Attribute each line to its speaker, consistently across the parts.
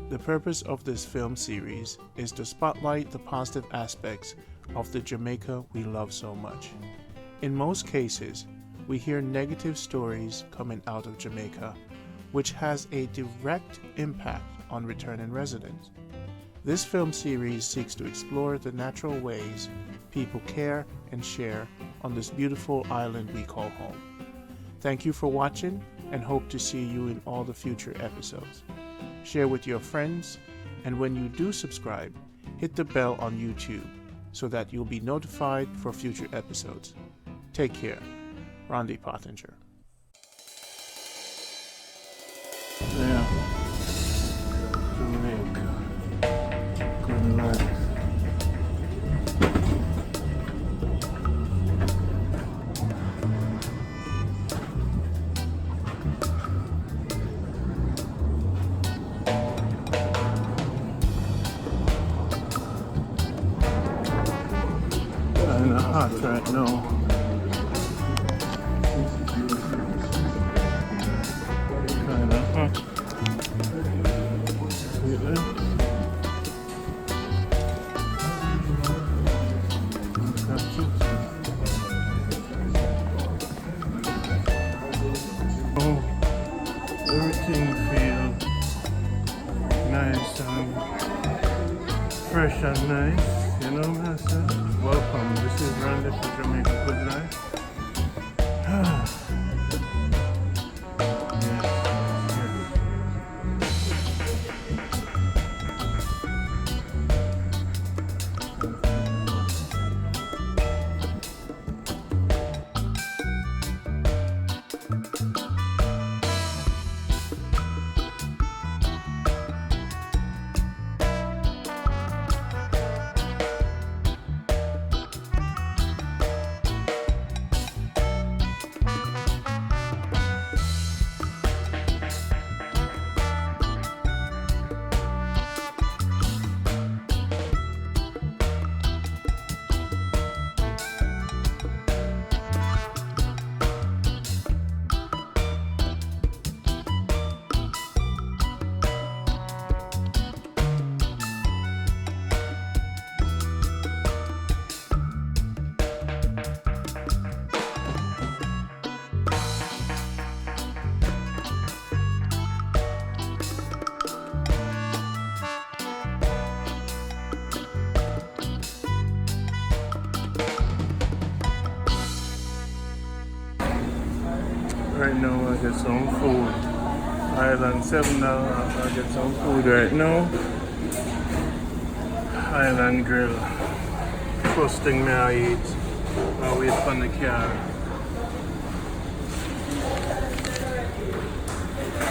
Speaker 1: The purpose of this film series is to spotlight the positive aspects of the Jamaica we love so much. In most cases, we hear negative stories coming out of Jamaica, which has a direct impact on returning residents. This film series seeks to explore the natural ways people care and share on this beautiful island we call home. Thank you for watching and hope to see you in all the future episodes. Share with your friends, and when you do subscribe, hit the bell on YouTube so that you'll be notified for future episodes. Take care. Rondie Pottinger.
Speaker 2: Yeah. Jamaica. Good life. Kinda hot right now. Kinda hot. See that? That's it. Oh, everything feels nice and fresh and nice. You know, master? Welcome. This is Rondie for Jamaica Good Life. Right now I get some food. Island $7. I get some food right now. Island grill. First thing I eat. I wait for the car.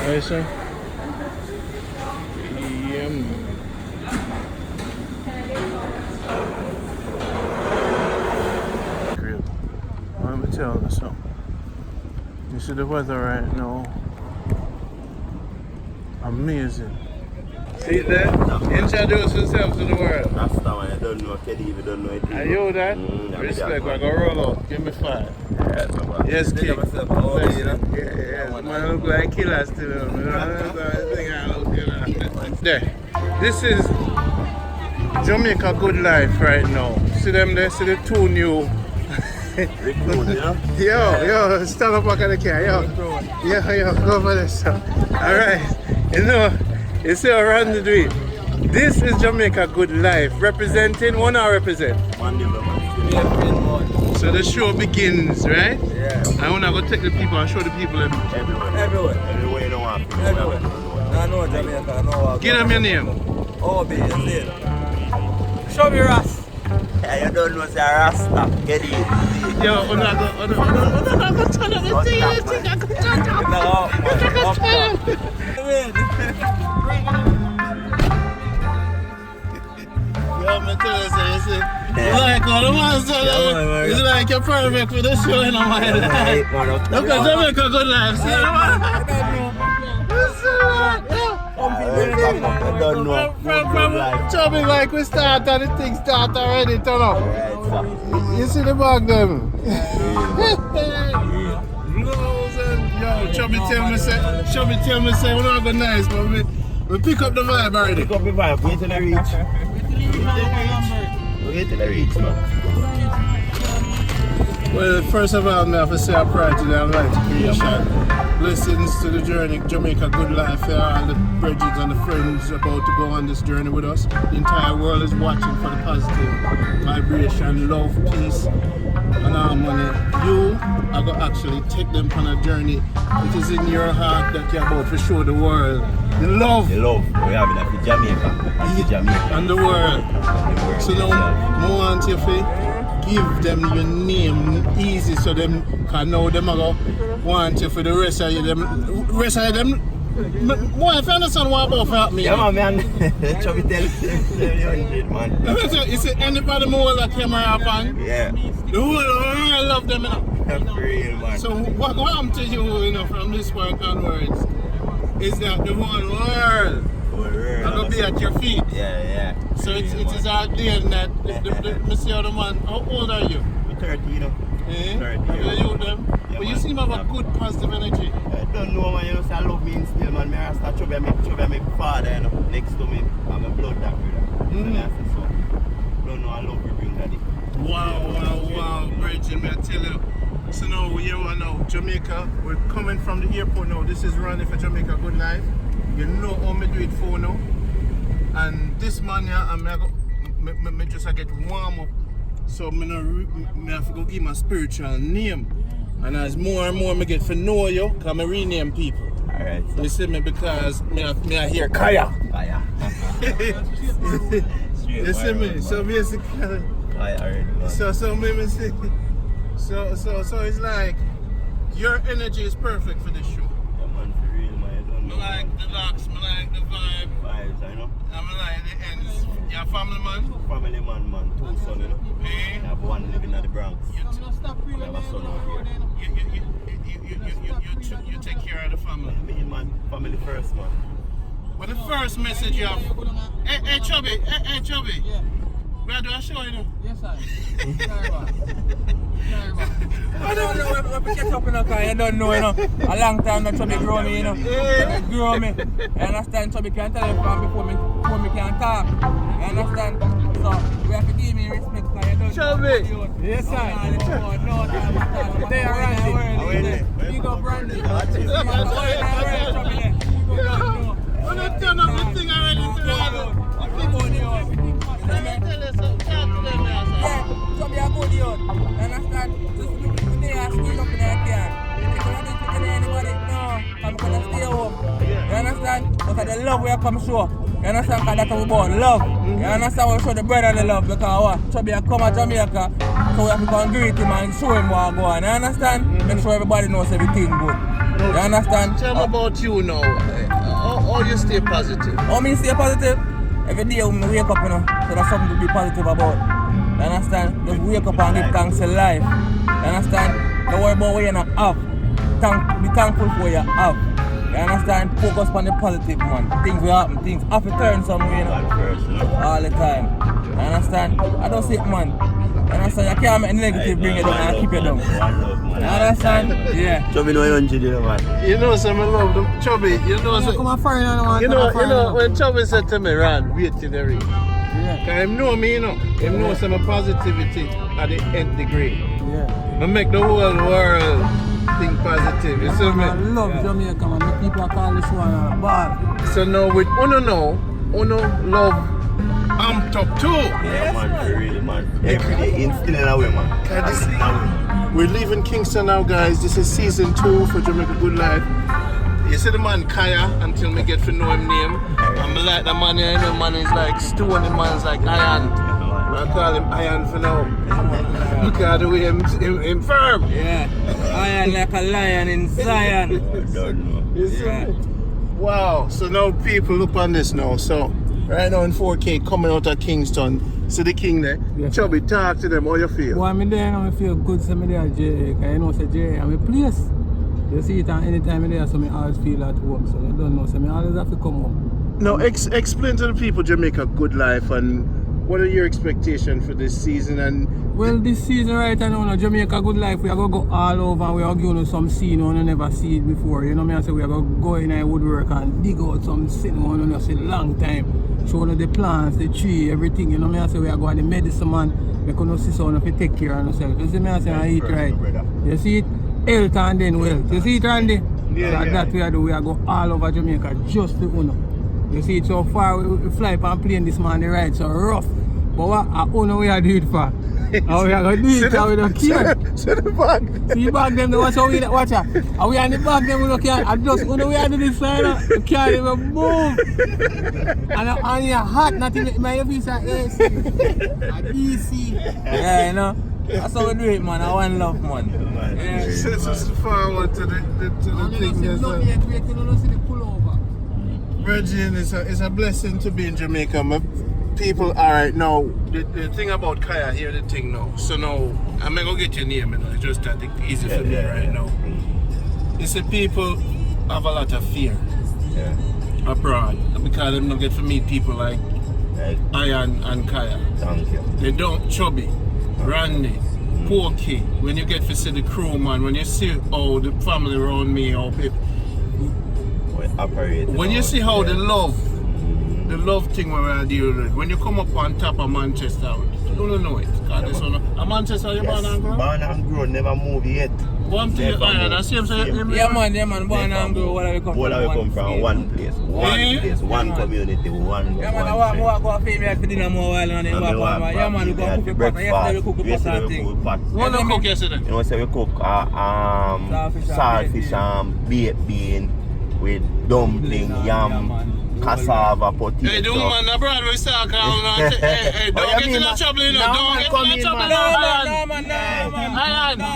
Speaker 2: Right, sir? Yum. Grill. Let me tell you something. You see the weather right now. Amazing. See that? No. Introduce yourself to the world.
Speaker 3: That's the one I don't know. Keddy, you don't know it.
Speaker 2: Are you that? Respect, we're gonna roll out. Give me 5.
Speaker 3: Yeah,
Speaker 2: yes, kid.
Speaker 3: Yeah,
Speaker 2: man look like killers to them. You know? There. This is Jamaica Good Life right now. See them there? See the 2 new. Yo, stand up back of the car, yo, go over there, sir. Alright, you see how Rondie do it. This is Jamaica Good Life, representing, one hour represent. So the show begins, right?
Speaker 3: Yeah.
Speaker 2: I want to go take the people and show the people
Speaker 3: Everywhere you don't want to. Everywhere. No, no, Jamaica, no.
Speaker 2: Give them your name.
Speaker 3: Oh, be you see it.
Speaker 4: Show me Ras.
Speaker 3: Yeah, you don't know, say Rasta. Get it.
Speaker 2: Yo, I'm not going to turn up and see you. I'm going to Yo, I'm tell you, you see, it's like all the ones, it's like you're perfect with the show in my head. Look at Jamaica Good Life, see? From jumping like we start and the thing start already, turn up. You see the bug them? No. Chubby tell me say, we're not going nice, but we pick up the vibe already.
Speaker 3: Pick up the vibe, wait till I reach. Wait till I reach, man.
Speaker 2: Well, first of all, I have to say I pride to the Almighty creation. Blessings to the journey, Jamaica Good Life, for all the bridges and the friends about to go on this journey with us. The entire world is watching for the positive vibration, love, peace, and harmony. You are going to actually take them on a journey. It is in your heart that you're about to show the world the love.
Speaker 3: The love we have in Jamaica.
Speaker 2: And the world. So now, I want you to give them your name easy so them can know them are going to want you for the rest of them. Boy, if you understand what about for me.
Speaker 3: Yeah, man. Chubby tell you, man.
Speaker 2: You see anybody more that camera up on?
Speaker 3: Yeah.
Speaker 2: The whole world love them, you know.
Speaker 3: That's real, man.
Speaker 2: So what happened to you, you know, from this point onwards is that the whole world are going to be at your feet.
Speaker 3: Yeah.
Speaker 2: So it is our day that the see other man. How old are you?
Speaker 3: I'm 30, you know.
Speaker 2: 30.
Speaker 3: 30.
Speaker 2: You them?
Speaker 3: Yeah,
Speaker 2: but you seem to have a good positive energy.
Speaker 3: I don't know, man. You know, say I love me still, man. I start Chubby my father, you know, next to me. I'm a blood that brother. So I say so. Don't know, I love you, bring daddy.
Speaker 2: Wow, Bridget, man, I tell you. So now here we are now, Jamaica. We're coming from the airport now. This is Rondie for Jamaica Good Life. You know how me do it for now. And this man here, I just get warm up. So I have to go give my spiritual name. And as more and more I get to know you, because I rename people.
Speaker 3: Alright.
Speaker 2: You see me because I hear Kaya. You see me? So basically, so maybe see. So it's like your energy is perfect for this show.
Speaker 3: Yeah, man, for real, man. I don't know.
Speaker 2: I like the locks, I like the vibe.
Speaker 3: Vibes, I know.
Speaker 2: I like the ends. You're a family man?
Speaker 3: Family man. 2 sons, you know. I have one living at the Bronx. I have a son out here.
Speaker 2: You take care of the family.
Speaker 3: Me, man. Family first, man.
Speaker 2: But the first message you have. Hey, Chubby. Yeah. Where do I show you now?
Speaker 4: Yes, sir. I don't know if we get up in a car, you don't know, you know. A long time that Chubby grow me, you know. Chubby grow me. You understand? Chubby can't tell you from before me can talk. You understand? So we have to give me respect because you don't
Speaker 2: Chubby.
Speaker 4: know.
Speaker 2: Yes, sir.
Speaker 4: No time. They are Rondie. Big up Rondie.
Speaker 2: I'm not turn up the thing already today.
Speaker 4: Chubby a good youth. You understand? Just look at the ass, squeeze up in their car. If you're going to do it to anybody, no. I'm going to stay home. You understand? Look at the love we come show. You understand? Because that's what we born. Love. You understand? We show the brother the love because what? Chubby a come to Jamaica. So we have to go and greet him and show him what go on. You understand? Make sure everybody knows everything good. You understand?
Speaker 2: Tell me about you now. How you stay positive?
Speaker 4: How me stay positive? Every day when I wake up, you know, so there's something to be positive about. You understand? Just wake up and give thanks to life. You understand? Don't worry about what you not have. Be thankful for what you have. You understand? Focus on the positive, man. Things will happen. Things have to turn somewhere, you know. All the time. You understand? I don't see it, man. You understand? You can't make negative bring you down and keep you down. You understand? Yeah.
Speaker 3: Chubby know 100, you know, man.
Speaker 2: You know, some I love them. Chubby, you know,
Speaker 4: Come on, foreigner, man.
Speaker 2: you know, when Chubby said to me, Ron, wait till they reach.
Speaker 4: Yeah.
Speaker 2: Because him know me, you know. Him know some positivity at the nth degree.
Speaker 4: Yeah.
Speaker 2: I make the whole world think positive. You see me?
Speaker 4: I love Jamaica, man. The people call this one bad.
Speaker 2: So now with Uno now, Uno love amped up too.
Speaker 3: Yeah, man, for real, man. Every day, instilling away, man.
Speaker 2: We're leaving Kingston now, guys. This is season 2 for Jamaica Good Life. You see the man Kaya until me get to know him name. I'm like the man here, you know, man is like stone, the man's like iron. I call him iron for now. Look at the way him firm.
Speaker 4: Yeah. Iron like a lion in Zion.
Speaker 2: You see me? Wow. So now people look on this now. So right now in 4K coming out of Kingston. See the king there?
Speaker 4: Yes,
Speaker 2: Chubby, talk to them, how you feel?
Speaker 4: Well, I'm there and I feel good, so I'm there, Jay. Because you know, say Jay, I'm a place. You see it and anytime I'm there, so I always feel at home. So I don't know, so I always have to come home.
Speaker 2: Now explain to the people Jamaica Good Life and
Speaker 1: what are your expectations for this season? And
Speaker 5: Well, this season right now, Jamaica Good Life, we are going to go all over and we are going to some scene you never see it before. You know me, I say we are going to go in a woodwork and dig out some scene you never see a long time. Show the plants, the tree, everything. You know me, I say we are going to the medicine man. We can see someone if you take care of yourself. You see me, I say I eat right. You see it? Health and then wealth. You see it, Randy?
Speaker 1: Yeah,
Speaker 5: So that we are do. We are go all over Jamaica just to Uno. You see it so far, we fly up and plane this man, the ride so rough. But what Uno we are do it for? How we are going to do it and we don't care.
Speaker 1: So the bag.
Speaker 5: See the bag them, watch how we watch out. And we are in the bag them, we don't care. And just Uno we are do this side, we can't even move. And you're hot, not even my face are AC. And DC. Yeah, you know. That's how we do it, man. I want love, man. Yeah.
Speaker 1: Sets us forward to the thing. Virgin, it's a blessing to be in Jamaica. My people, alright, now, the thing about Kaya, here the thing now. So now, I'm going to get your name, you know, it's just that it's easy for me right now. You see, people have a lot of fear abroad because they don't get to meet people like Ian and Kaya.
Speaker 3: Thank you.
Speaker 1: They don't chubby. Rondie, Pokey, when you get to see the crew, man, when you see how the family around me, how people, when you see how the love thing when we're dealing with, when you come up on top of Manchester, you don't know it. Cause this one, a Manchester, you born and grown?
Speaker 3: Born and grown, never move yet.
Speaker 1: One thing, the same, so
Speaker 5: Yeah, man, born and grow, where we come
Speaker 3: Where we come from, one place, one community, one.
Speaker 5: Yeah, man, I go to family for dinner more while and then back home. Yeah, man, we go cook a pot. Yesterday we cook a pot and thing.
Speaker 1: What did you cook yesterday?
Speaker 3: You know, so we cook saltfish and baked bean with dumpling, yam, cassava, potato.
Speaker 1: Hey, the woman abroad we start calling on. Hey, don't get in the trouble, you know. Don't get in the trouble.
Speaker 5: No, man.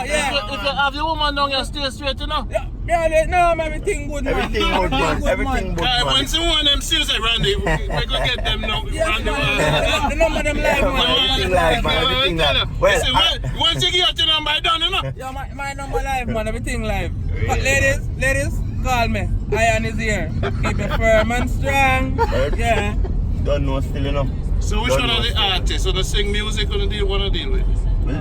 Speaker 1: If you have the woman down, you stay straight, you know.
Speaker 5: Yeah, no, man, everything good, man.
Speaker 3: Everything good, man. Everything good, man.
Speaker 1: Once you want them still say, Randy, we go get them now. Randy,
Speaker 5: The number them live, man.
Speaker 3: Everything live, man. Everything live.
Speaker 1: Well, once you get your number done, you know.
Speaker 5: Yeah, my number live, man. Everything live. But ladies, call me. Iron is here. Keep it firm and strong. Yeah.
Speaker 3: Don't know still, you know.
Speaker 1: So which one of the artists, so they sing music or they want to deal with?
Speaker 3: We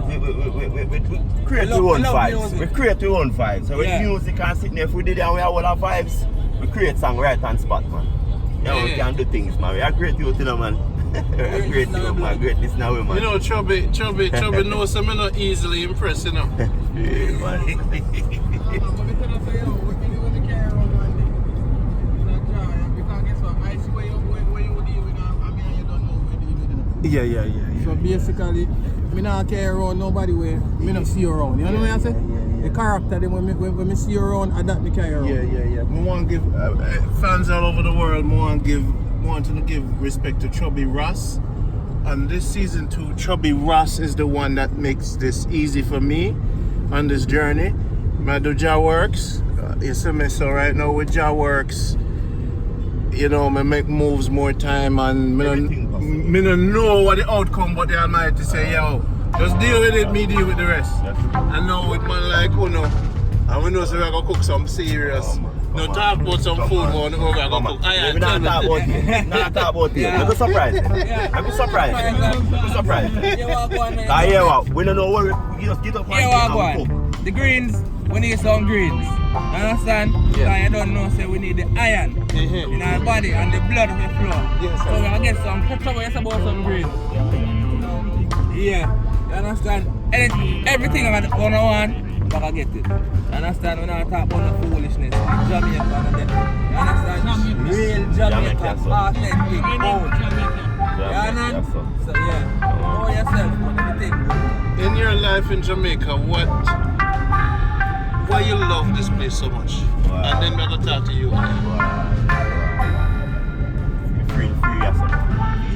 Speaker 3: create our own vibes. We create our own vibes. So with music and sitting there, if we did it and we have all our vibes, we create song right on spot, man. Yeah, we can do things, man. We are great youth, you know, man. We are great youth, man. Great listener, man.
Speaker 1: You know, Chubby knows I'm not easily impressed, you know.
Speaker 3: Yeah, man.
Speaker 1: Yeah.
Speaker 5: So basically, me not care around nobody where me not see you around. You know what I say? The character then when me see you around, I that me carry around.
Speaker 1: Yeah. We want to give fans all over the world. We want to give respect to Chubby Ross. And this season 2, Chubby Ross is the one that makes this easy for me on this journey. I do Jah Works. You see me, so right now with Jah Works, you know, I make moves more time and me don't know what the outcome, but the Almighty say, yo, just deal with it, me deal with the rest. And now with man like Uno, and we know so we're going to cook some serious. No talk about some food, but we're going to cook.
Speaker 3: We not talk about it. Not talk about it. I'm surprised. I'm surprised. We don't know what we just get up and cook.
Speaker 5: The greens, we need some greens. You understand?
Speaker 1: Yeah.
Speaker 5: I don't know, say we need the iron in our body and the blood will flow.
Speaker 1: Yes,
Speaker 5: so we're going to get some cook about some greens. Yeah. You understand? Everything I'm going to want, I'm going to get it. You understand? We're not talking about no foolishness. Jamaica and that. You understand? Real Jamaica, authentic gold. You understand? So yeah, know yourself, man, everything.
Speaker 1: In your life in Jamaica, why you love this place so much? And then we're going to talk to you.
Speaker 3: Feel free, yes, sir.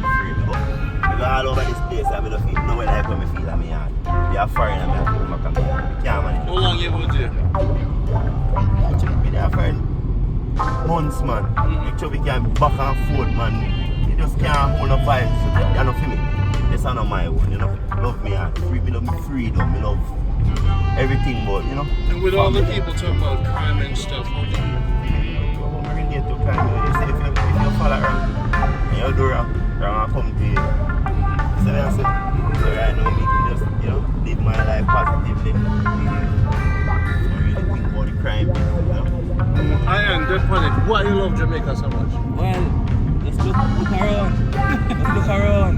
Speaker 3: Feel free. Because all over this place, I don't feel nowhere like when I feel at my yard. They are foreign and I come back and I can't manage.
Speaker 1: How long you been there?
Speaker 3: They are foreign months, man. Make sure we can back and forth, man. You just can't hold no vibes. So you're not for me. This is not my own, you know. Love me, me love me freedom, me love everything, but you know.
Speaker 1: And with all the people talking about crime and stuff, how do you?
Speaker 3: Relate to crime. You see, if you follow her, and you do wrong, come to you. So I said, so right now we can just, you know, live my life positively. Don't really think about the crime, you know.
Speaker 2: I am definitely. Why you love Jamaica so much?
Speaker 4: Well, just look around. Just look around.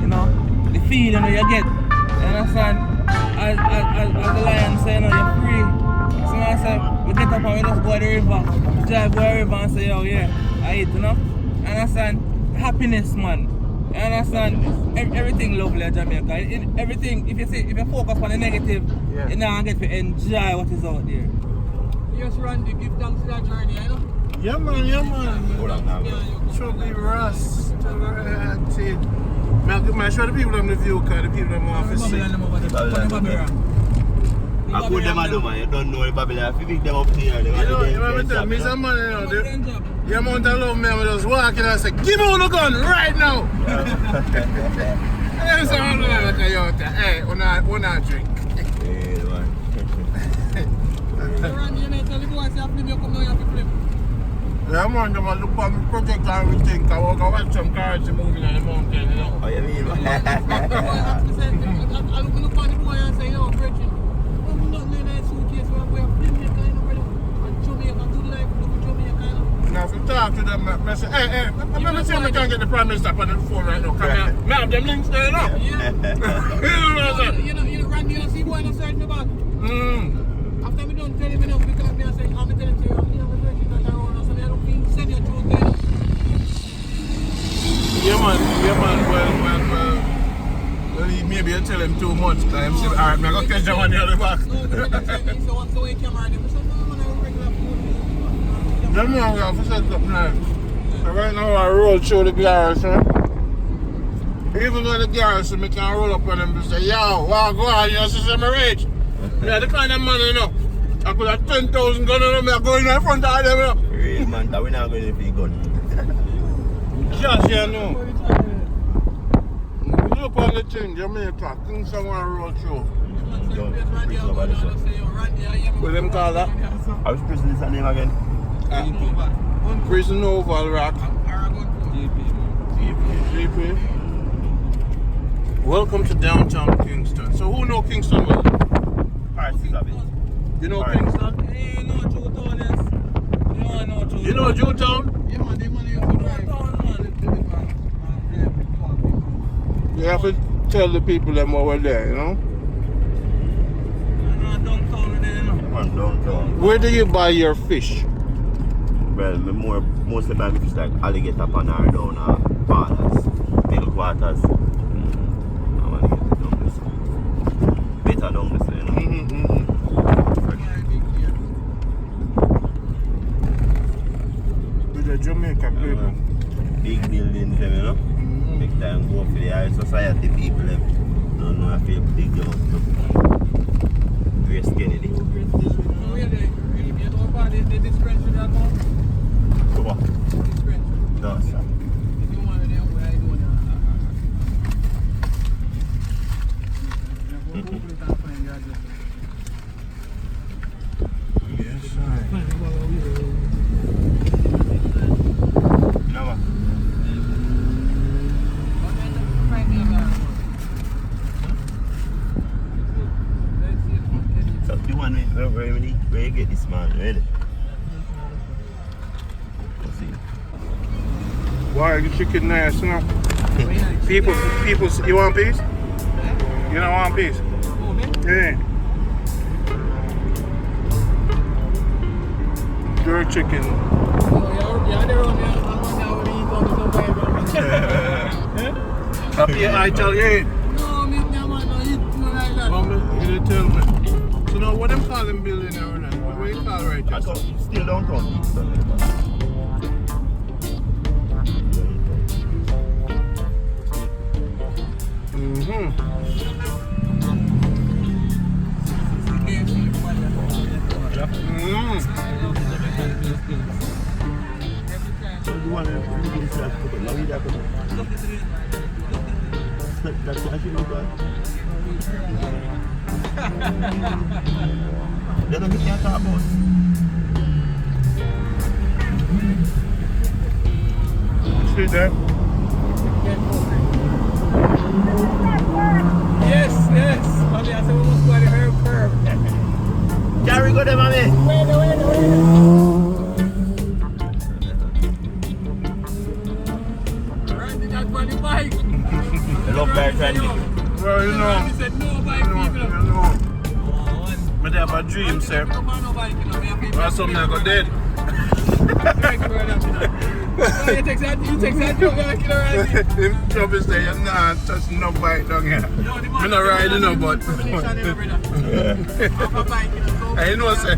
Speaker 4: You know, the feeling you get. You understand? As the lion say, you know, you're free. So I say, we get up and we just go to the river. Drive go to the river and say, oh yeah, I eat, you know? Understand? Happiness, man. You understand? Everything lovely at Jamaica. Everything, if you focus on the negative, you now get to enjoy what is out there.
Speaker 5: Yes, Rondie, give thanks to that journey, you know?
Speaker 2: Yeah, man, yeah, man.
Speaker 3: Hold on now, bro.
Speaker 2: Show me Russ. Man, show the people them the view, because the people them want to see.
Speaker 3: I put them at the man, you don't know the Babylon. If you pick them up here, they
Speaker 2: You know, me tell me some man, you know, the amount of love me, I just walk in and say, give me all the gun right now. And then say, oh no, hey, we're not drink.
Speaker 3: Yeah, man.
Speaker 2: Yeah, man, them look at my project and everything. I walk and watch some cars moving on the mountain, you know.
Speaker 3: Oh, you mean?
Speaker 5: I look on the boy and say, yo, Bridget, I'm not doing that suitcase where we have been here, kind of, brother. And Jamaica, good life, look at Jamaica, kind of.
Speaker 2: Now, if you talk to them, I say, hey, let me see if I can get the Prime Minister up on the phone right now. Come here. Man, have them links there, you know?
Speaker 5: Yeah. You know, Randy, you see boy in a search about. After me done tell him enough, because me I say, I'm telling you, you know, the Virgin that around us, and I don't think send you through there.
Speaker 2: Yeah, man, well, maybe you tell him too much, because I'm saying, alright, I'm going to catch them on the other back.
Speaker 5: So what's the way camera? They said, no, man, I have regular food.
Speaker 2: Them man have to set up now. So right now I roll through the garrison. Even though the garrison, I can roll up on them and say, yo, wow, go on, you see some rage. Yeah, the kind of man, you know. I could have 10,000 guns on them, I go in the front of them, you know.
Speaker 3: Real man, that we're not going to be good.
Speaker 2: Just, you know. Look on the thing, Jamaica, Kingston want to roll through. What them call that?
Speaker 3: I was prison is that name again?
Speaker 2: Prison Oval Rock. GP. Welcome to downtown Kingston. So who know Kingston well? You know Kingston?
Speaker 4: Hey, you know Jewtown, yes.
Speaker 2: You know Jewtown?
Speaker 5: Yeah, man, they money you can drive.
Speaker 2: You have to tell the people them what we're there, you know?
Speaker 4: I know downtown there, you know.
Speaker 3: Man, downtown.
Speaker 2: Where do you buy your fish?
Speaker 3: Well, mostly buy me fish like alligator pan or down borders, middle quarters. I want to get it down this way. Better down this way, you know?
Speaker 2: With the Jamaica people.
Speaker 3: Big buildings, you know? Big time go for the high society people, them. Don't know if you big you up. Grace Kennedy. What? No, sir.
Speaker 2: Yes, sir.
Speaker 3: No, so the one where you get this man, really? Let's see.
Speaker 2: Why the chicken nice, you know? People, you want peace? You don't want peace? Yeah. Jerk chicken. Happy I tell you.
Speaker 5: No, me no, you like that.
Speaker 2: Mama, you didn't tell me. So now what them call them building now, right? What you call right
Speaker 3: I
Speaker 2: now?
Speaker 3: thought still downtown Kingston. The one that's what I should look at. They don't get me a talk about.
Speaker 2: See that?
Speaker 5: Yes. Mommy, I said we must go to the herb curve.
Speaker 3: Carry go there, mommy.
Speaker 5: Randy, that's on the bike.
Speaker 3: I love that, Randy.
Speaker 2: Well, you know.
Speaker 5: He said no bike, people.
Speaker 2: But I have a dream, sir. That's something I got dead.
Speaker 5: You take that joke, you're killer, Randy.
Speaker 2: Him job is there, you're not touching no bike down here. I'm not riding no, but. Hey, you know, say,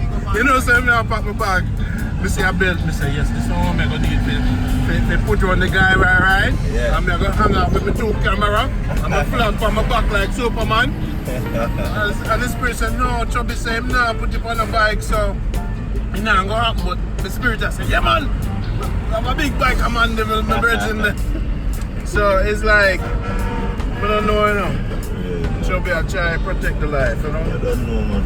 Speaker 2: me I pack my bag. Me see a belt, me say, yes, this is what I'm going to need. They put you on the guy right?
Speaker 3: Yeah.
Speaker 2: I'm going to hang out with my 2 camera. I'm going to flag on my back like Superman. And the spirit said, no, Chubby said, him nah, put you on the bike, so it not going to happen. But the spirit just said, yeah, man, I have a big bike, I'm on my birds in there. So it's like, I don't know, you know. Chubby, I try to protect the life, you know.
Speaker 3: I don't know, man.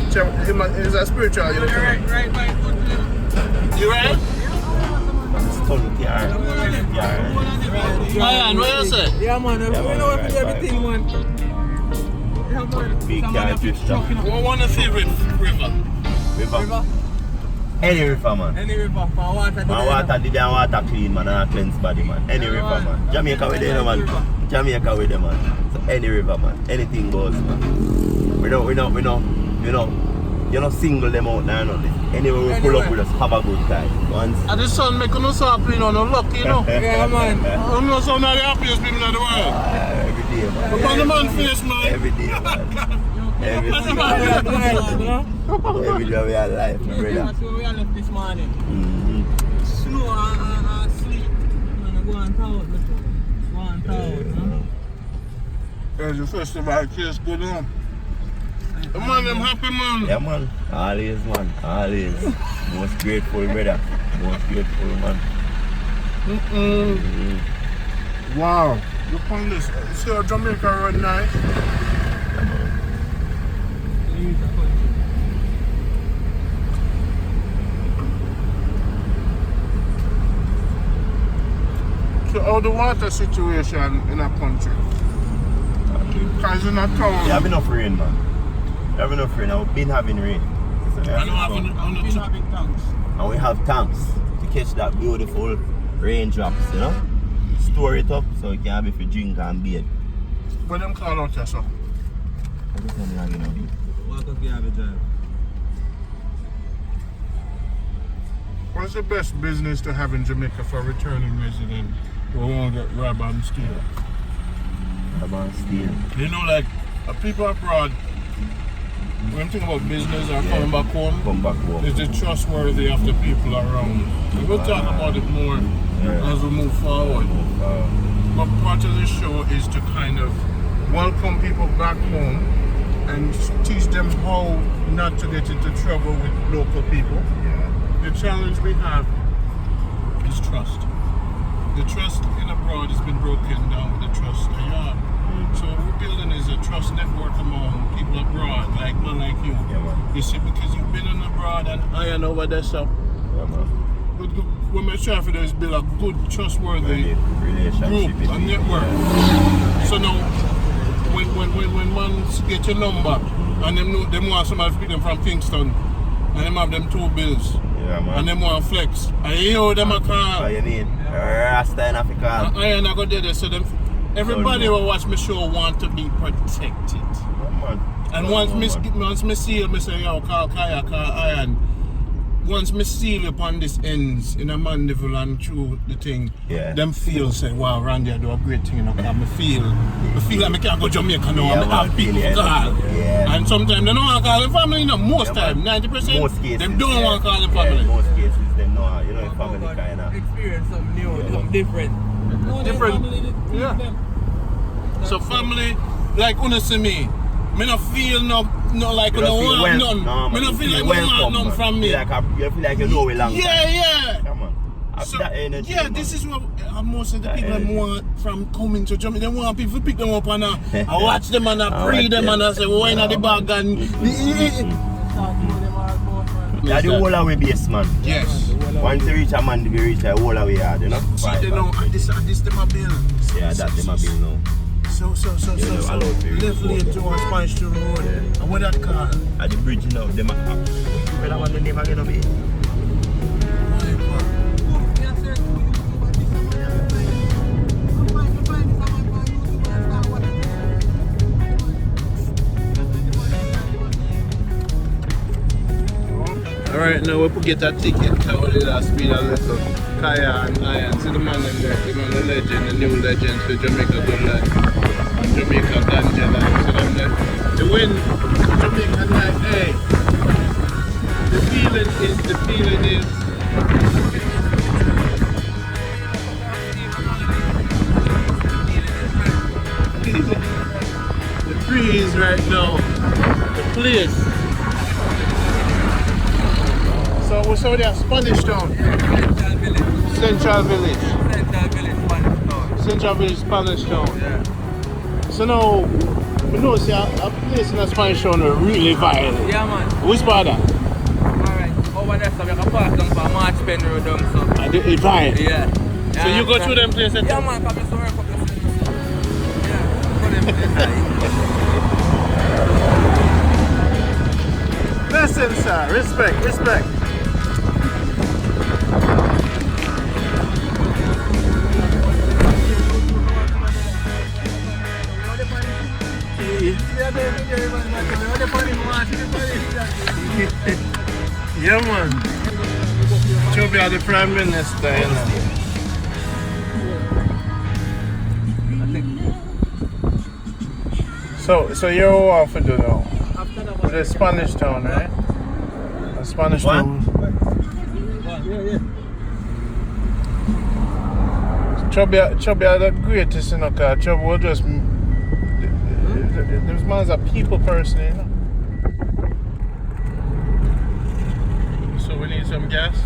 Speaker 2: Is that spiritual? You
Speaker 5: Right, bike,
Speaker 2: You right?
Speaker 3: Stunty car.
Speaker 2: Ryan, what you say?
Speaker 5: yeah, man, we know if we do everything, man. Yeah, man.
Speaker 3: Big car drift stuff.
Speaker 2: What one of your favorite river?
Speaker 3: River? Any river, man.
Speaker 5: Any river, for water.
Speaker 3: Man, water did and water clean, man, and cleanse body, man. Any river, man. Jamaica with them, man. Jamaica with them, man. So any river, man. Anything goes, man. We don't, you know, single them out now, nothing. Anyway, we pull up with us, have a good time. Once.
Speaker 2: And the sun make no sampling, you know, no luck, you know.
Speaker 5: Yeah, man.
Speaker 2: I'm not some of the happiest people in the world.
Speaker 3: Every day, man.
Speaker 2: Look on the man face, man.
Speaker 3: Every day, man. Every
Speaker 2: That's
Speaker 3: day.
Speaker 2: the man.
Speaker 3: Every day we are alive, my brother.
Speaker 5: That's where we are left this morning.
Speaker 3: Mm-hmm.
Speaker 5: Snow and sleep. And go on town. Go on town.
Speaker 2: There's the festival, tastes good, you know. The man, them happy, man.
Speaker 3: Yeah, man. Always, man. Always. Most grateful, brother. Most grateful, man.
Speaker 2: Wow. Look on this. See how Jamaica run nice? So how the water situation in our country? Because in our town...
Speaker 3: We have enough rain, man. We have enough rain. We've been having rain. So we
Speaker 2: I
Speaker 3: have
Speaker 2: don't have
Speaker 5: We've been having tanks.
Speaker 3: and we have tanks to catch that beautiful raindrops, you know? Store it up so it can have it for drink and bathe.
Speaker 2: What them call out there, so? What's the best business to have in Jamaica for returning resident who won't get robbed and steal?
Speaker 3: About steel.
Speaker 2: You know, like, people abroad, when you think about business or coming back home,
Speaker 3: Come back home.
Speaker 2: is it trustworthy of the people around? We'll talk about it more as we move forward. But part of the show is to kind of welcome people back home and teach them how not to get into trouble with local people. The challenge we have is trust. The trust in abroad has been broken down with the trust here. So what we're building is a trust network among people abroad, like man like you.
Speaker 3: Yeah, man.
Speaker 2: You see, because you've been in abroad and I know over there, so
Speaker 3: Yeah, man.
Speaker 2: what we're trying to do is build a good, trustworthy
Speaker 3: Relationship.
Speaker 2: group and network. So now, when man get your number and them want somebody to pick them from Kingston and them have them 2 bills.
Speaker 3: Yeah, man.
Speaker 2: And them want flex. And you know them a call.
Speaker 3: Oh, you mean Rasta in Africa?
Speaker 2: I go there, so them everybody who watch my show want to be protected.
Speaker 3: Man.
Speaker 2: And once me seal, me say, yo, call Kaya, call Iron. Once me seal upon this ends in a Mandeville and through the thing, them feel say, wow, Rondie, I do a great thing, you know, because me feel like I can't go Jamaica now,
Speaker 3: Yeah,
Speaker 2: I have people call.
Speaker 3: Yeah.
Speaker 2: And sometimes they don't want to call the family, you know, most time, 90%,
Speaker 3: Most cases,
Speaker 2: them don't want to call the family.
Speaker 3: most cases, them know, you know, family kind of.
Speaker 5: Experience something new, something different.
Speaker 2: Different. Yeah. So family, like you see me not feel no like you don't want none. Me not feel like you want none from me.
Speaker 3: You feel like you know we long time.
Speaker 2: Yeah.
Speaker 3: Come on.
Speaker 2: So,
Speaker 3: That energy,
Speaker 2: yeah,
Speaker 3: man.
Speaker 2: this is what most of the
Speaker 3: That
Speaker 2: people
Speaker 3: energy.
Speaker 2: want from coming to Jamaica. They want people to pick them up and I watch them and I breathe them and I say, why not the bag and
Speaker 3: Yeah, the whole away base, man.
Speaker 2: yes.
Speaker 3: Once you reach a man, you reach a whole away hard, you know?
Speaker 2: See, they know, this them a bill.
Speaker 3: Yeah, that them a bill now.
Speaker 2: So, left lane towards Spanish Town Road. And what that car?
Speaker 3: At the bridge now, them are up. But I want to never get away.
Speaker 2: Alright, now we get a ticket. I will let us speed a little. Kaya and Ian. See the man in there. The man, the legend, the new legend for Jamaica Good Life. And Jamaica Ganja Life. See them there. The win, Jamaica Life. Hey. The feeling is. The breeze right now. The place. So we're sorry at Spanish Town. Central Village, Spanish Town.
Speaker 4: Yeah.
Speaker 2: So now, we know see a place in a Spanish Town really violent.
Speaker 4: Yeah, man.
Speaker 2: Which part of that?
Speaker 4: Alright, over there, so we can pass down for March Pen Road down, so.
Speaker 2: It's violent?
Speaker 4: Yeah.
Speaker 2: So you go through them places?
Speaker 4: Yeah, man, come to work up the city. Yeah, go them places.
Speaker 2: Listen, sir. Respect. Yeah, man. Should be the Prime Minister, you know. So you're off to do now? The Spanish Town, right? The Spanish Town.
Speaker 4: Yeah.
Speaker 2: Chubby are the greatest, you know, because Chubby will just... This man's a people person, you know. So we need some gas?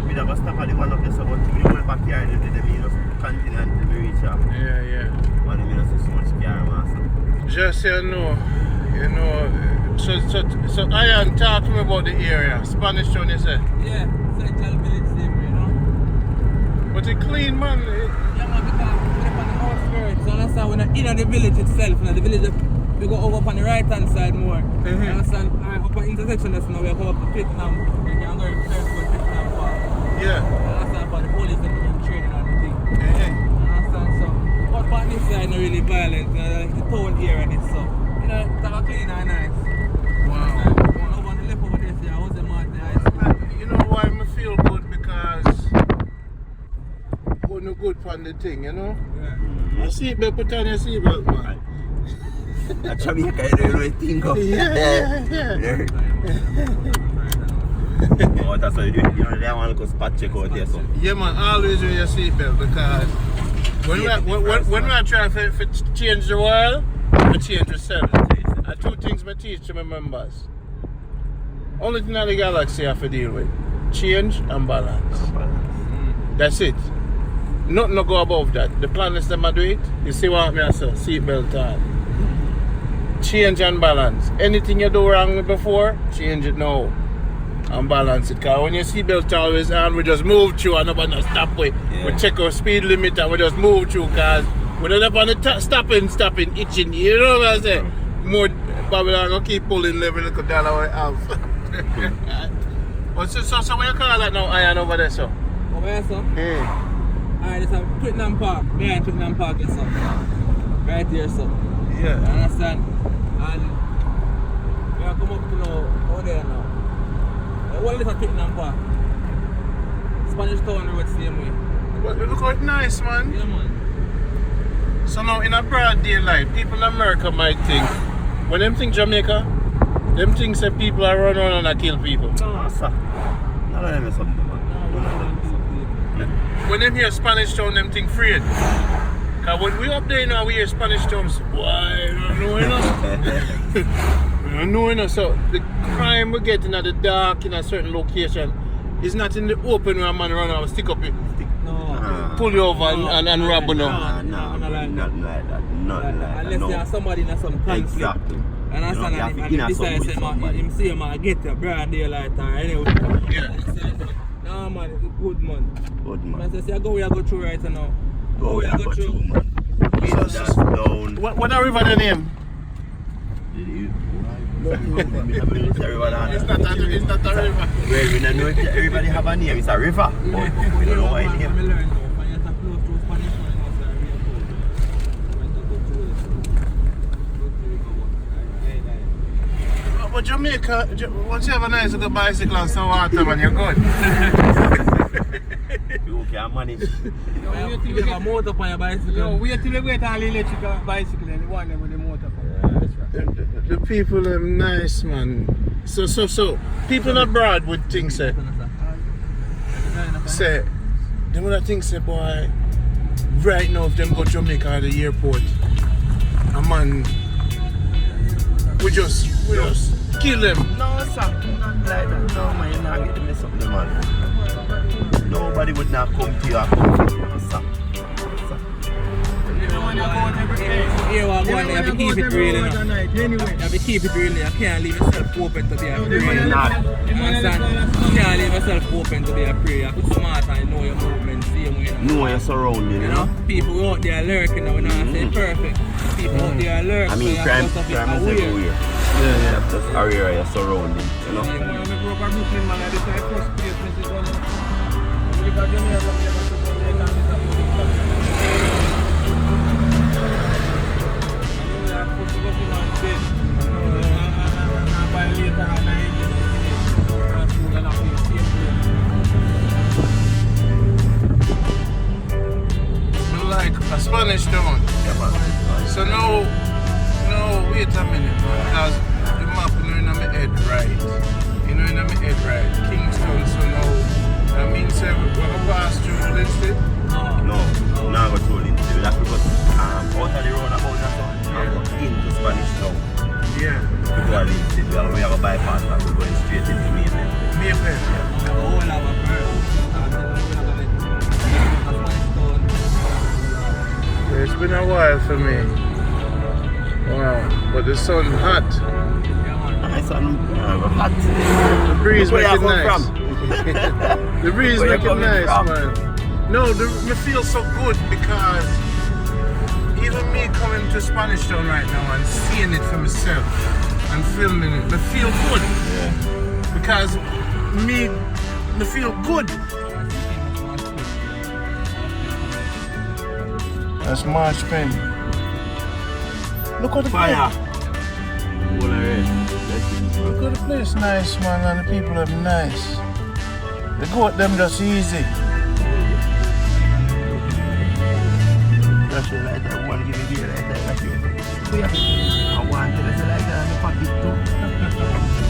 Speaker 3: We have a stop at the one of the suburbs. We went back here and did the minus continent to reach up.
Speaker 2: Yeah.
Speaker 3: One minus is so much car, master.
Speaker 2: Just so you know, so Ian, talk to me about the area. Spanish Town, you say?
Speaker 4: Yeah, Central Village, you know.
Speaker 2: But it clean, man.
Speaker 4: Yeah, man, because we're on the outskirts. So that's how we're not in the village itself. Now the village, we go over on the right hand side more. You understand? Alright, up on the intersection, that's now we go up to Pitnam. We can go to Pitnam Park.
Speaker 2: Yeah.
Speaker 4: Understand? For the police, they're doing training on the thing. Understand? So, but on this side, not really violent. Like the town here and it, so. You know, it's all clean and nice.
Speaker 2: Wow.
Speaker 4: Over on the left over there, see, I was the man there.
Speaker 2: You know why I feel good? Because we're no good for the thing, you know?
Speaker 4: Yeah.
Speaker 2: Your seatbelt, put on your seatbelt, man.
Speaker 3: At Jamaica, you don't really think of.
Speaker 2: Yeah.
Speaker 3: Oh, that's what you do. You know, they want to go spot check out there, so.
Speaker 2: Yeah, man, always wear your seatbelt because when we are trying to change the world, we change ourselves. And two things we teach to my members. Only thing in the galaxy I have to deal with. Change and balance. That's it. Nothing no go above that. The planets them do it. You see what I say? Seatbelt on. Change and balance. Anything you do wrong with before, change it now. And balance it. Because when your seatbelt always on, we just move through and nobody stop with. Yeah. We check our speed limit and we just move through because we're not up on the stopping, itching. You know what I'm saying? More Babylon gonna keep pulling every little dollar we have. So what you call that now, Ian, over there, so?
Speaker 4: Over here, so?
Speaker 2: Yeah.
Speaker 4: Alright, it's a Twickenham Park. Behind Twickenham Park, yes, sir. Right here, so.
Speaker 2: Yeah.
Speaker 4: You understand? And we are come up to now, over there now. What is a Twickenham Park? Spanish Town Road, same way.
Speaker 2: But look how nice, man.
Speaker 4: Yeah, man.
Speaker 2: So now, in a broad daylight, people in America might think, when them think Jamaica, them think say people are run around and kill people.
Speaker 3: No, sir. No, no, something, man.
Speaker 2: When them hear Spanish Town, them think afraid. Because when we up there now, we hear Spanish Town, why, you don't know, you know? We don't know, you know. So the crime we get in the dark in a certain location is not in the open where a man run out, stick up it.
Speaker 4: No.
Speaker 2: Pull you over and rob you.
Speaker 3: No, nothing like that.
Speaker 4: Unless you have somebody in some conflict.
Speaker 3: Exactly.
Speaker 4: And I understand, and this guy say, him say, man, get your brand daylight or anyway.
Speaker 2: Yeah.
Speaker 4: No, man, it's good, man.
Speaker 3: Good, man.
Speaker 4: I say, go where you go through right now.
Speaker 3: Go where you go through, man.
Speaker 2: So
Speaker 3: That's down.
Speaker 1: What a river the name? It's not a river.
Speaker 3: Well, we don't know if everybody have a name. It's a river. But we don't know why name.
Speaker 1: But Jamaica, once you have a nice little bicycle and some water, man, you're good.
Speaker 3: You can manage.
Speaker 4: You have a motor on your bicycle.
Speaker 5: Yo, wait till you get an electrical bicycle and the one with the motor.
Speaker 1: The people are nice, man. So people abroad would think say they would think say, boy, right now if them go Jamaica at the airport, a man, we just kill them.
Speaker 3: No, sir. Not like that. No, man, you're not getting this up the man. Nobody would not come to you and come to you, sir.
Speaker 5: You want to go on every day.
Speaker 4: You have to keep it real. You have to keep it real. You can't leave yourself open to be a prayer. You understand? You can't leave yourself open to be a prayer. You have to be smart and know your movements.
Speaker 3: Know your surroundings, you know?
Speaker 4: People out there lurking, now we're not saying perfect. People out there lurking.
Speaker 3: I mean, crime is everywhere. Yeah. Just area your surroundings, you know?
Speaker 5: I grew up in Brooklyn, man. I decided first place, Mrs. One. You got your name up there, but you don't get
Speaker 1: Like a Spanish town. So no, wait a minute, man, because the map in my head right. In my head right. Kingston, so now, that means we're going to pass through Linstead?
Speaker 3: No, not go through Linstead. That's because out of the road about that one, I'm going into Spanish town.
Speaker 1: Yeah.
Speaker 3: Before Linstead, we have a bypass and we're going straight into Mayfair.
Speaker 1: Mayfair? It's been a while for me. Wow, but the sun hot.
Speaker 3: Nice and hot.
Speaker 1: The breeze
Speaker 3: Where
Speaker 1: make it
Speaker 3: you come
Speaker 1: nice. The breeze
Speaker 3: Where you
Speaker 1: make it
Speaker 3: coming
Speaker 1: nice,
Speaker 3: from?
Speaker 1: man. No, me feel so good because even me coming to Spanish Town right now and seeing it for myself and filming it, me feel good.
Speaker 3: Yeah.
Speaker 1: Because me feel good. That's March Pen. Look at the
Speaker 3: Fire.
Speaker 1: Look at the place, nice man, and the people are nice. The goat them just easy.
Speaker 3: That's like that one, give me beer like that, like you. I want to like that, and the pocket too.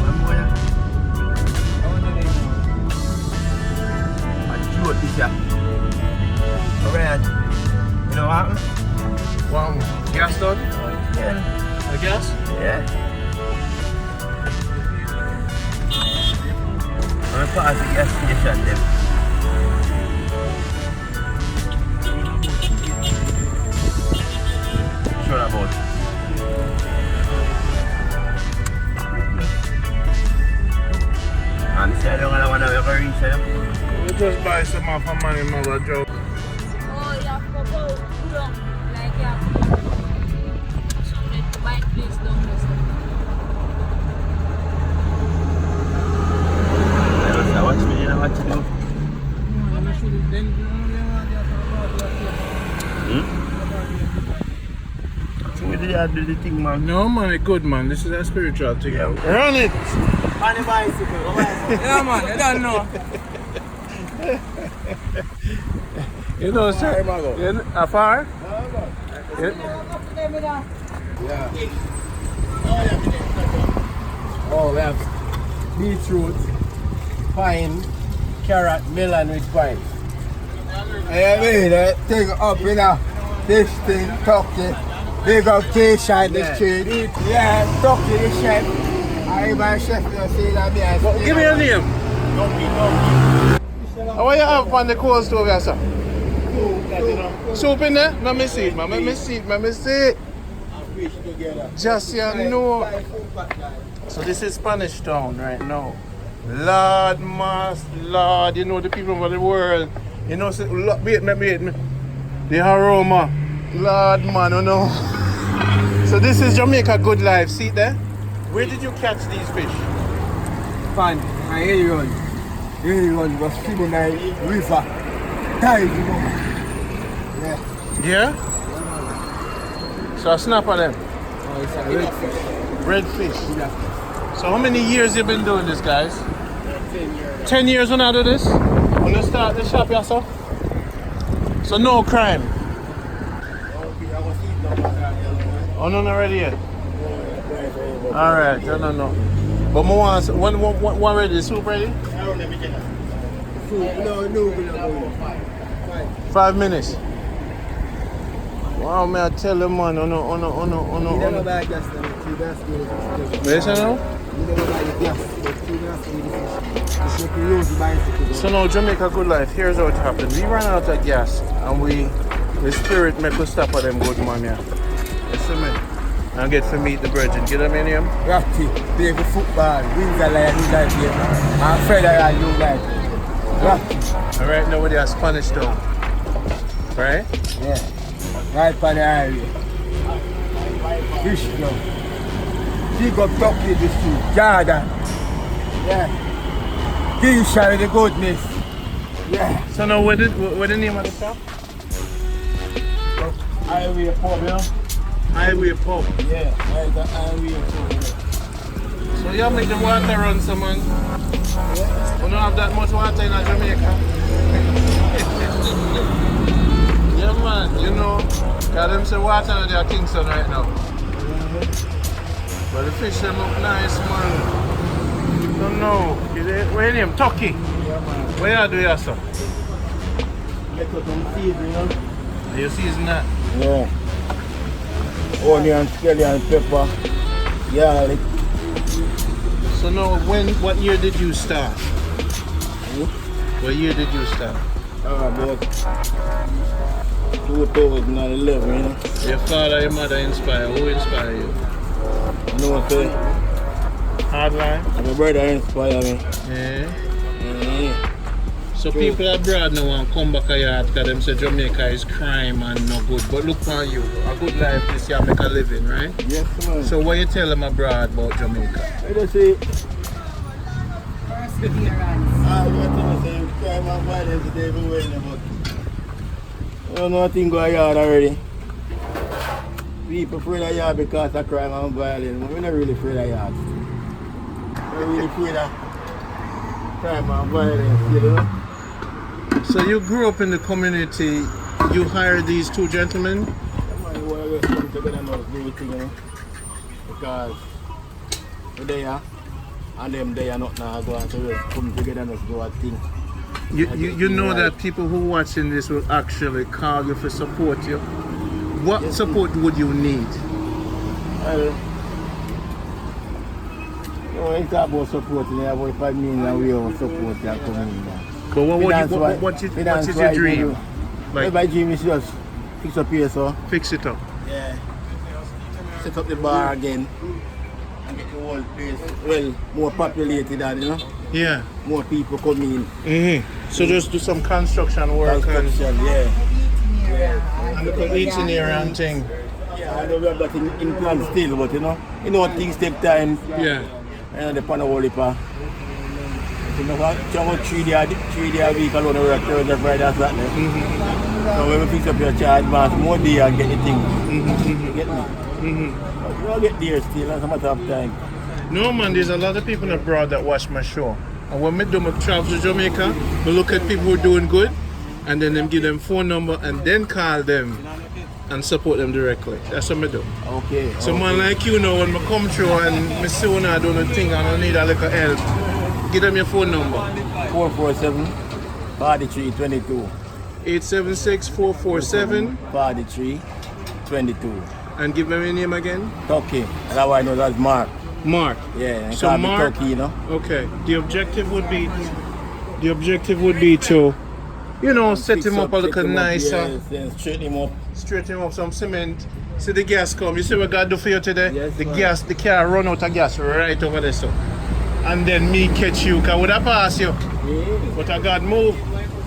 Speaker 3: One more. I drew it this year. Alright. You know what happened?
Speaker 1: Wow, gas done?
Speaker 3: Yeah.
Speaker 1: The gas?
Speaker 3: Yeah. I'm pass the gas station then. Sure about. And say I don't want to ever reach there.
Speaker 1: We just buy some off of money, mother Joe.
Speaker 6: Oh, you have to go down, like you have to buy place down this.
Speaker 3: Watch me, you know what to do. So we did do the thing, man.
Speaker 1: No man, good man. This is a spiritual thing.
Speaker 3: Yeah.
Speaker 1: Run it!
Speaker 3: On the bicycle.
Speaker 4: Yeah, man, you don't know.
Speaker 1: You know, sir. Afar?
Speaker 7: Oh, we have beetroot, pine, carrot, melon with pine. I mean, thing up in this thing, turkey, big up T-shirt, the street. Yeah, turkey, the chef. I my chef, you see that me.
Speaker 1: Give me your name. What you have on the cold stove here, sir? Soup in there? Let me see it, man. Let me see it, let me see it. Just you know. So this is Spanish Town right now. Lord, Lord, you know the people of the world. You know, wait. The aroma Lord man, oh no. So this is Jamaica good life. See there? Where did you catch these fish?
Speaker 7: Fan, my area was swimming in the river. Tide, you know. Yeah.
Speaker 1: Yeah? So I snap at them.
Speaker 7: Oh, it's a red fish.
Speaker 1: Red fish.
Speaker 7: Yeah.
Speaker 1: So how many years you been doing this, guys?
Speaker 7: 10 years.
Speaker 1: 10 years when I do this? When you start the shop yourself? So no crime. Oh no, not ready yet. Alright, no. But more one ready, soup ready?
Speaker 7: No.
Speaker 1: 5 minutes. Wow, man, I tell them, man, oh no. Yes, I know? So now, Jamaica good life, here's how it happened. We ran out of gas and the spirit make us stop at them good man, yeah. You see me? And get to meet the virgin. Get them in here?
Speaker 7: Rafty, play for football, wings are like new life here. I'm afraid I new life. Rafty.
Speaker 1: Alright, now with your Spanish though. Right?
Speaker 7: Yeah. Right on the highway. Fish now. Big up top in the street. Jordan. Yeah. Kingston with the goodness. Yeah.
Speaker 1: So now what the name of the shop?
Speaker 7: Highway pub, you know?
Speaker 1: Highway Pub.
Speaker 7: Yeah, right the highway pub.
Speaker 1: So you make the water run, so man. We don't have that much water in Jamaica. Yeah man, you know, got them say water in their Kingston right now. But the fish them look nice, man. Don't know. What's your name? Turkey?
Speaker 7: Yeah, man.
Speaker 1: What you do here, sir?
Speaker 7: Get out some season, you know?
Speaker 1: Are you season that?
Speaker 7: Yeah. Onion, scallion, pepper, garlic.
Speaker 1: So now, what year did you start? What year did you start?
Speaker 7: About 2011, you know?
Speaker 1: Your father, your mother inspire. Who inspire you?
Speaker 7: You know what I'm saying?
Speaker 1: Hardline?
Speaker 7: My brother inspired me.
Speaker 1: Yeah.
Speaker 7: Yeah.
Speaker 1: So people abroad now want to come back here because them say Jamaica is crime and no good. But look for you, a good life this year make a living, right?
Speaker 7: Yes, man.
Speaker 1: So what you tell them abroad about Jamaica?
Speaker 7: I just say, what you say, crime and violence is everywhere, but I don't know nothing going on already. People afraid of yard because of crime and violence, but we're not really afraid of yard. We're really afraid of crime and violence, you know?
Speaker 1: So you grew up in the community, you hired these two gentlemen?
Speaker 7: I want to come together and do everything, you know? Because we're there and them there not now going to come together and do a thing.
Speaker 1: You know that people who watching this will actually call you for support you. What support would you need?
Speaker 7: Well, it's about supporting, about 5 million we all support that community.
Speaker 1: But what's your dream?
Speaker 7: Like, my dream is just fix up here, so.
Speaker 1: Fix it up.
Speaker 7: Yeah. Set up the bar again and get the whole place well more populated and you know.
Speaker 1: Yeah.
Speaker 7: More people come in.
Speaker 1: So just do some construction work
Speaker 7: Construction, yeah.
Speaker 1: and look at eating here and thing.
Speaker 7: Yeah, I know we have that in plan still, but you know things take time.
Speaker 1: Yeah.
Speaker 7: And the pan of whole heap. You know what? About 3 days a week alone, work Thursday, Friday, Saturday. So when we fix up your charge, man, more day and get the thing. You get me? But we'll get there still, it's a matter of time.
Speaker 1: No man, there's a lot of people abroad that watch my show. And when I do my travel to Jamaica, we look at people who are doing good and then them give them phone number and then call them and support them directly. That's what I do.
Speaker 7: Okay.
Speaker 1: So man like you know, when I come through and I see when I do the thing and I need a little help, give them your phone number.
Speaker 7: 447-4322.
Speaker 1: 876-447-4322. And give them your name again?
Speaker 7: Turkey. And that one I know that's Mark.
Speaker 1: Mark.
Speaker 7: Yeah,
Speaker 1: So Mark,
Speaker 7: Turkey, you know.
Speaker 1: Okay. The objective would be to, you know, set him up a little nicer.
Speaker 7: Yes, straighten him up.
Speaker 1: Straighten him up some cement. See the gas come. You see what God do for you today?
Speaker 7: Yes,
Speaker 1: the car run out of gas right over there, so. And then me catch you, cause would I pass you?
Speaker 7: Yeah.
Speaker 1: But I got moved.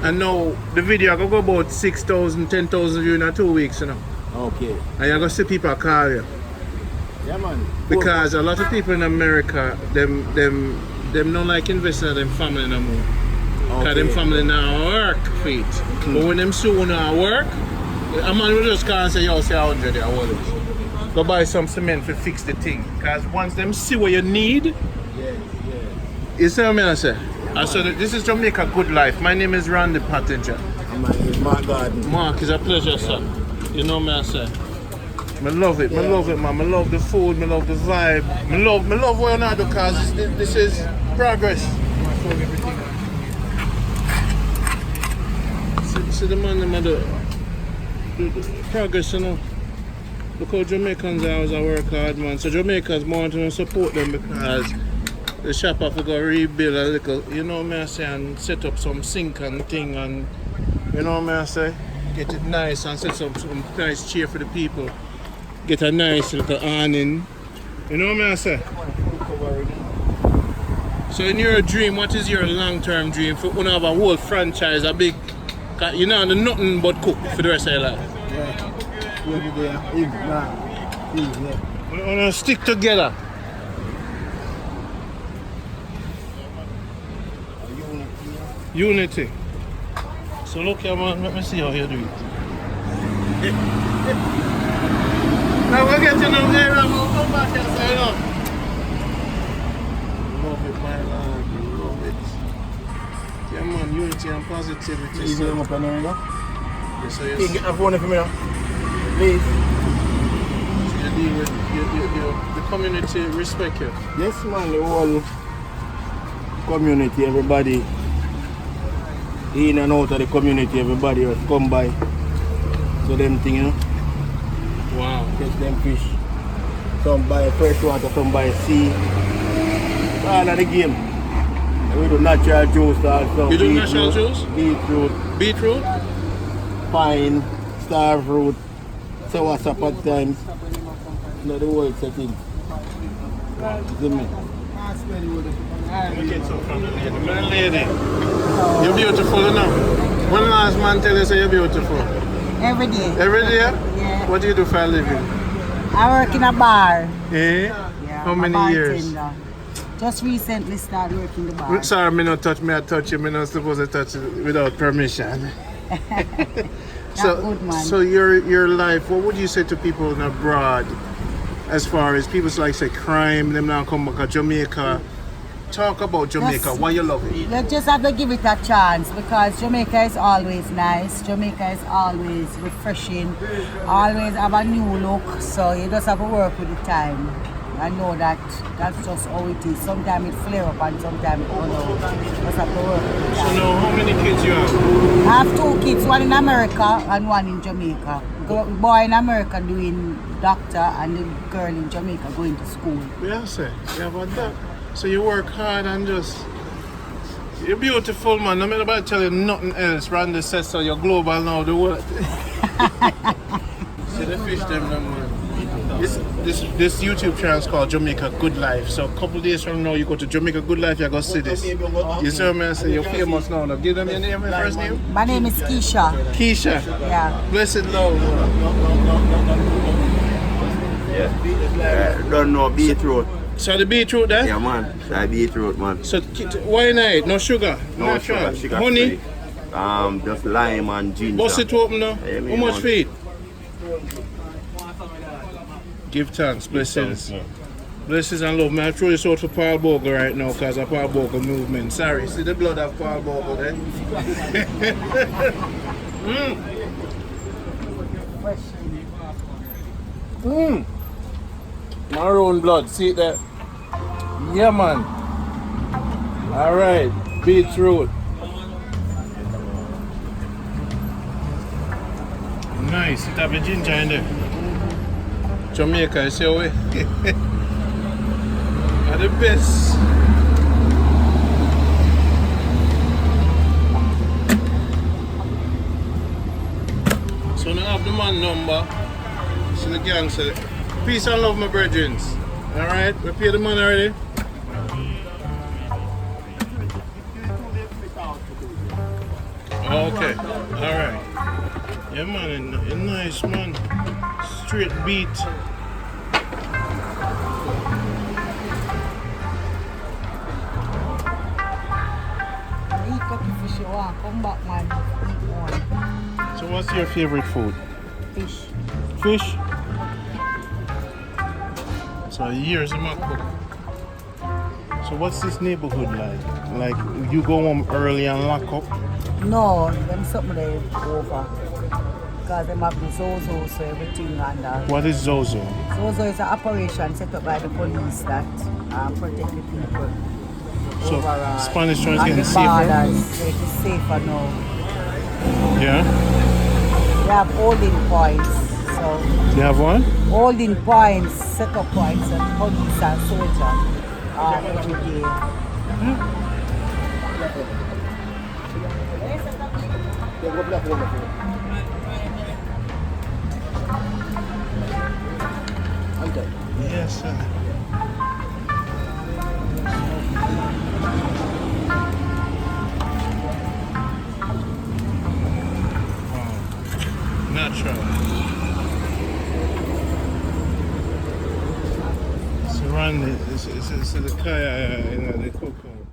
Speaker 1: And now the video I go about 6,000, 10,000 views in 2 weeks, you know.
Speaker 7: Okay.
Speaker 1: And you're gonna see people call you.
Speaker 7: Yeah, man.
Speaker 1: Because a lot of people in America, them don't like investing in them family no more. Because them family now work for it. But when them soon work, a man will just call and say, yo, say 100 there, hold it. Go buy some cement to fix the thing. Because once them see what you need, you see what I say? So this is Jamaica Good Life. My name is Rondie Pottinger.
Speaker 7: And my name is Mark Garden.
Speaker 1: Mark, it's a pleasure, sir. You know me, I say. I love it, I love it, man. I love the food, I love the vibe. I love what I do because this is progress. See the man, the progress, you know. Look how Jamaicans always work hard, man. So Jamaicans want to support them because the shop have to go rebuild a little, you know what I say, and set up some sink and thing, and you know what I say, get it nice and set up some nice chair for the people. Get a nice little awning. You know what I say? So in your dream, what is your long-term dream for one of a whole franchise, a big, you know, nothing but cook for the rest of your life? We want to stick together. Unity. So look here, man, let me see how you do it. Now we're getting up there and we'll come back and say, no. Love it, my lord. Love it. Yeah, man, unity and positivity.
Speaker 7: Easy them up and there, you know?
Speaker 1: Yes, so
Speaker 7: Can you get a phone for me now? Please.
Speaker 1: So you deal with the community respect you?
Speaker 7: Yes, man, the whole community, everybody in and out of the community, everybody has come by. So them thing, you know?
Speaker 1: Wow.
Speaker 7: Catch them fish. Some buy fresh water, some buy sea. All of the game. And we do natural juice also.
Speaker 1: You do natural juice?
Speaker 7: Beetroot.
Speaker 1: Beetroot?
Speaker 7: Pine, star fruit, sour sap at times. Not the whole setting. See me?
Speaker 1: Okay, so from the lady. My lady, you're beautiful enough. When last man tell you say you're beautiful?
Speaker 8: Every day.
Speaker 1: Every day?
Speaker 8: Yeah.
Speaker 1: What do you do for a living?
Speaker 8: I work in a bar.
Speaker 1: Eh?
Speaker 8: Yeah,
Speaker 1: How
Speaker 8: I'm a
Speaker 1: many years?
Speaker 8: bartender. Just recently started working the bar.
Speaker 1: Sorry, me not touch me. I touch you. Me not supposed to touch it without permission.
Speaker 8: Good, man.
Speaker 1: So your life. What would you say to people in abroad, as far as people like say crime, them now come back to Jamaica? Talk about Jamaica. Why you love it?
Speaker 8: You just have to give it a chance because Jamaica is always nice. Jamaica is always refreshing. Always have a new look. So you just have to work with the time. I know that's just how it is. Sometimes it flare up and sometimes it goes out. Just have to work with the time.
Speaker 1: So now, how many kids you have?
Speaker 8: I have 2 kids, one in America and one in Jamaica. Boy in America doing doctor and the girl in Jamaica going to school.
Speaker 1: Yeah, say. Yeah, about that. So you work hard and just... You're beautiful, man. No matter about tell you nothing else. Rondie says so. You're global now. The world. See the fish them no more. This YouTube channel is called Jamaica Good Life. So a couple days from now, you go to Jamaica Good Life, you're going to see this. You see what I say? You're famous now. Now give them your name, your first name?
Speaker 8: My name is Keisha.
Speaker 1: Keisha.
Speaker 8: Yeah.
Speaker 1: Blessed love.
Speaker 3: Yeah. Don't know beetroot.
Speaker 1: So the beetroot there?
Speaker 3: Yeah, man. Try beetroot, man.
Speaker 1: So why not? No sugar?
Speaker 3: No
Speaker 1: Natural.
Speaker 3: sugar.
Speaker 1: Honey?
Speaker 3: Free. Just lime and ginger.
Speaker 1: Bust it open now.
Speaker 3: Yeah,
Speaker 1: How much
Speaker 3: man.
Speaker 1: feet? Give thanks, blessings. Blessings and love. Man, I throw this out for Paul Bogle right now because of Paul Bogle movement. Sorry, see the blood of Paul Bogle there? Maroon blood, see that? Yeah, man. Alright, beetroot. Nice, it have a ginger in there. Jamaica, you see how we? Are the best. So now I have the man number. So the gang say, peace and love, my brethren. Alright, we pay the man already. Okay, alright.
Speaker 2: Yeah, man, it's nice, man. Straight beat.
Speaker 8: Eat cookie fish you want, come back man, eat more.
Speaker 2: So what's your favorite food?
Speaker 8: Fish.
Speaker 2: Fish? So years in my cook. So what's this neighborhood like? Like you go home early and lock up?
Speaker 8: No, them something they over. Because them have the Zozo, so everything and that.
Speaker 2: What is Zozo?
Speaker 8: Zozo is an operation set up by the police that protect the people.
Speaker 2: So
Speaker 8: overall.
Speaker 2: Spanish Town is
Speaker 8: And
Speaker 2: getting
Speaker 8: the
Speaker 2: safer?
Speaker 8: borders, so it is safer now.
Speaker 2: Yeah?
Speaker 8: They have holding points. So
Speaker 2: You have one?
Speaker 8: holding points, set up points, and police and soldiers every day.
Speaker 2: Yes, sir. Wow. Natural. It's Rondie. It's the kaya, the cocoa.